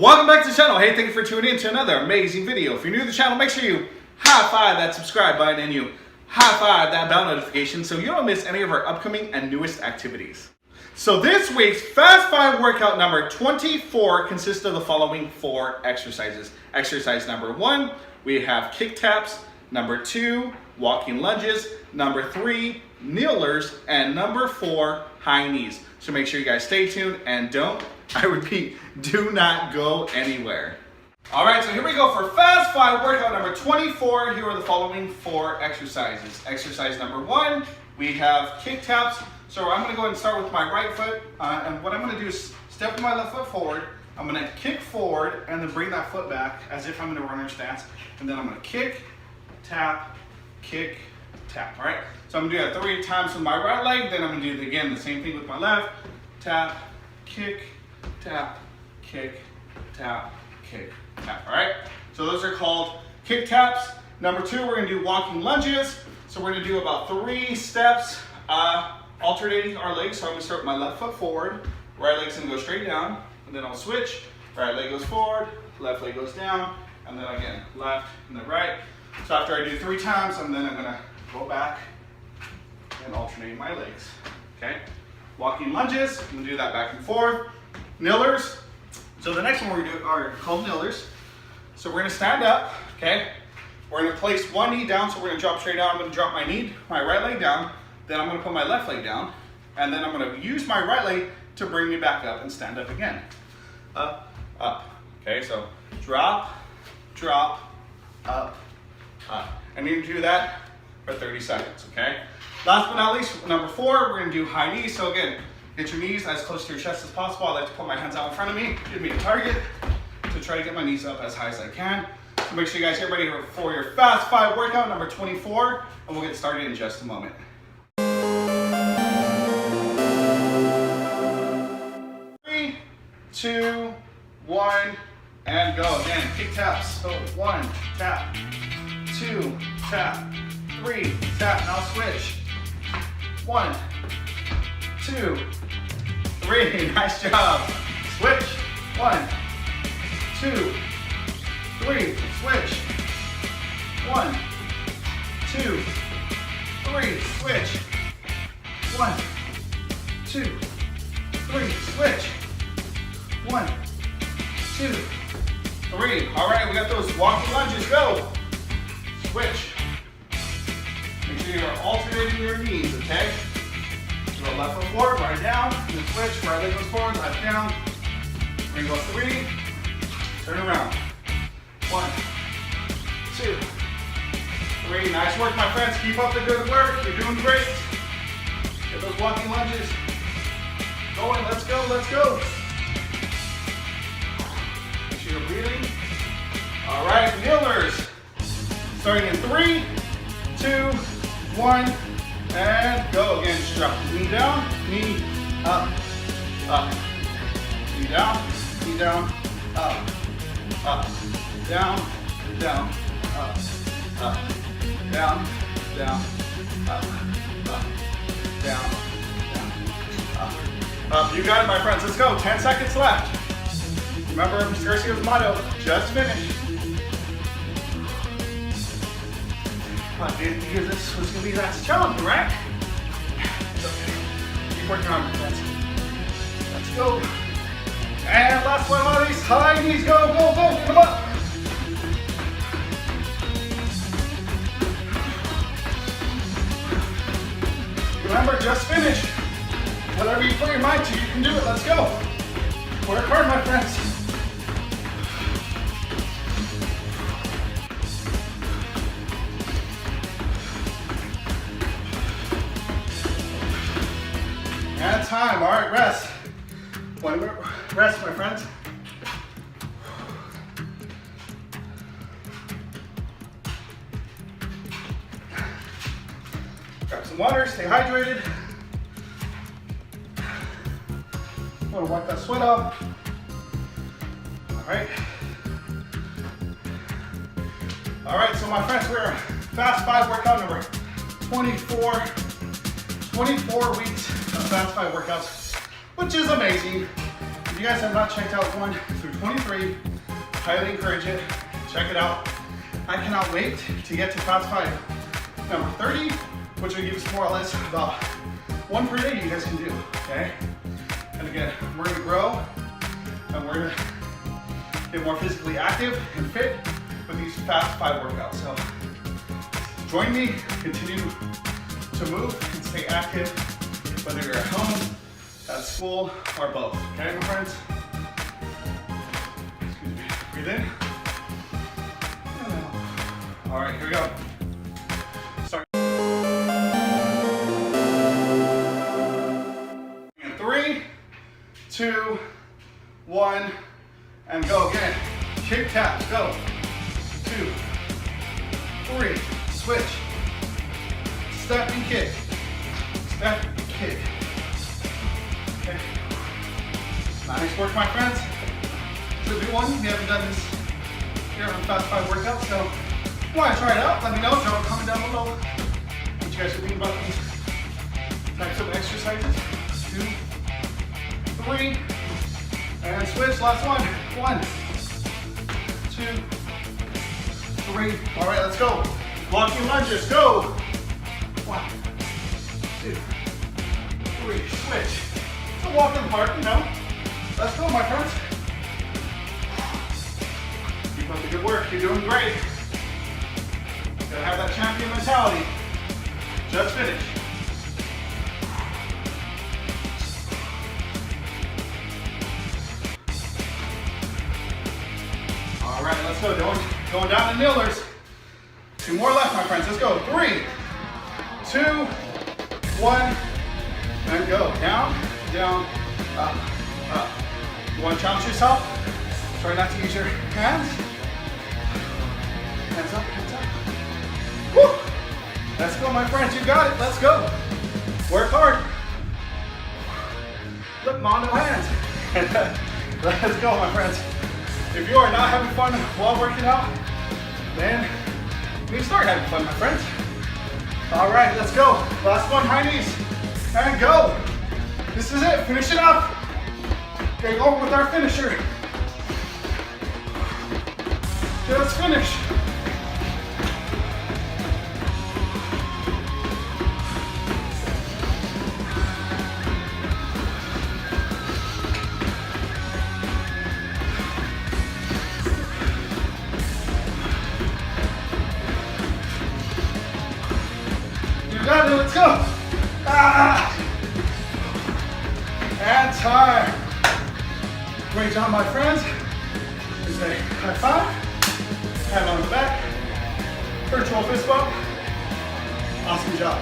Welcome back to the channel. Hey, thank you for tuning in to another amazing video. If you're new to the channel, make sure you high five that subscribe button and you high five that bell notification so you don't miss any of our upcoming and newest activities. So this week's Fast 5 workout number 24 consists of the following 4 exercises. Exercise number 1, we have kick taps. Number 2, walking lunges. Number 3, kneelers. And number 4, high knees. So make sure you guys stay tuned and I repeat, do not go anywhere. All right, so here we go for Fast 5 workout number 24. Here are the following 4 exercises. Exercise number 1, we have kick taps. So I'm gonna go ahead and start with my right foot. And what I'm gonna do is step my left foot forward. I'm gonna kick forward and then bring that foot back as if I'm in a runner stance. And then I'm gonna kick, tap, all right? So I'm gonna do that 3 times with my right leg. Then I'm gonna do, again, the same thing with my left. Tap, kick, tap, kick, tap, kick, tap, all right? So those are called kick taps. Number 2, we're gonna do walking lunges. So we're gonna do about 3 steps, alternating our legs. So I'm gonna start with my left foot forward, right leg's gonna go straight down, and then I'll switch. Right leg goes forward, left leg goes down, and then again, left and then right. So after I do 3 times, and then I'm gonna go back and alternate my legs, okay? Walking lunges, I'm gonna do that back and forth. Kneelers, so the next one we're gonna do are called kneelers. So we're gonna stand up, okay? We're gonna place one knee down, so we're gonna drop straight down. I'm gonna drop my right leg down, then I'm gonna put my left leg down, and then I'm gonna use my right leg to bring me back up and stand up again. Up, up, okay? So drop, drop, up, up. And you can do that for 30 seconds, okay? Last but not least, number 4, we're gonna do high knees. So again, get your knees as close to your chest as possible. I like to put my hands out in front of me, give me a target to try to get my knees up as high as I can. So make sure you guys get ready for your Fast 5 workout number 24, and we'll get started in just a moment. 3, 2, 1, and go. Again, kick taps. So 1, tap, 2, tap, 3, tap. Now switch. 1, 2, 3. Nice job. Switch. 1, 2, 3. Switch. 1, 2, 3. Switch. 1, 2, 3. Switch. 1, 2, 3. All right, we got those walking lunges. Go. Switch. Make sure you're alternating your knees, okay? So left foot forward, right down, and then switch. Right leg goes forward, left down. We're gonna go 3. Turn around. 1, 2, 3. Nice work, my friends. Keep up the good work. You're doing great. Get those walking lunges going. Let's go, let's go. Make sure you're breathing. All right, kneelers. Starting in 3, 2, 1, and go. Again, just drop the knee down, knee up, up. Knee down, up, up. Down, down, up, up. Down, down, up, up. Down, down, up, up. You got it, my friends. Let's go. 10 seconds left. Remember Mr. Garcia's motto, just finish. I didn't think this was going to be that challenging, right? It's okay. Keep working on it, friends. Let's go. And last one on these high knees. Go, go, go. Get them up. Remember, just finish. Whatever you put your mind to, you can do it. Let's go. Work hard, my friends. And time. All right, rest. 1 minute rest, my friends. Grab some water, stay hydrated. Want to wipe that sweat off. All right. All right, so my friends, we're Fast 5 workout number 24. 24 weeks of Fast 5 workouts, which is amazing. If you guys have not checked out 1 through 23. Highly encourage it. Check it out. I cannot wait to get to Fast 5 number 30, which will give us more or less about 1 per day you guys can do, okay? And again, we're gonna grow and we're gonna get more physically active and fit with these Fast 5 workouts. So join me, continue to move and stay active, whether you're at home, at school, or both, okay, my friends? Excuse me, breathe in. All right, here we go. Start. 3, 2, 1, and go again. Kick, tap, go. 2, 3, switch. Step and kick. Step, kick. Okay. Nice work, my friends. So do one. We haven't done this here on Fast 5 workout, so if you want to try it out, let me know. Drop a comment down below what you guys are thinking about these types of exercises. 2, 3, and switch. Last one. 1, 2, 3. All right, let's go. Blocking lunges. Go. 1, 2, 3. Switch. It's a walk in the park, you know. Let's go, my friends. Keep up the good work. You're doing great. Gotta have that champion mentality. Just finish. All right, let's go. Going down to kneelers. 2 more left, my friends. Let's go. 3, 2, 1, and go. Down, down, up, up. You want to challenge yourself? Try not to use your hands. Hands up, hands up. Woo! Let's go, my friends. You got it. Let's go. Work hard. Look, mom, no hands. Let's go, my friends. If you are not having fun while working out, then you need to start having fun, my friends. All right, let's go. Last one, high knees, and go. This is it. Finish it up. Okay, go with our finisher. Okay, let's finish. You got it, let's go. And time. Great job, my friends. We say high five, hand on the back, virtual fist bump. Awesome job.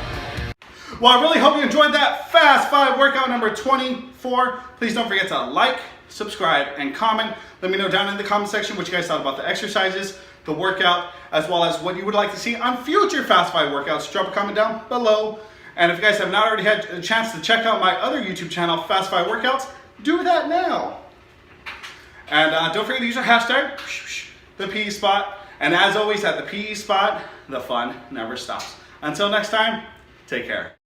Well, I really hope you enjoyed that Fast 5 workout number 24. Please don't forget to like, subscribe, and comment. Let me know down in the comment section what you guys thought about the exercises, the workout, as well as what you would like to see on future Fast 5 workouts. Drop a comment down below. And if you guys have not already had a chance to check out my other YouTube channel, Fast 5 Workouts, do that now. And don't forget to use our hashtag, the PE spot. And as always, at the PE spot, the fun never stops. Until next time, take care.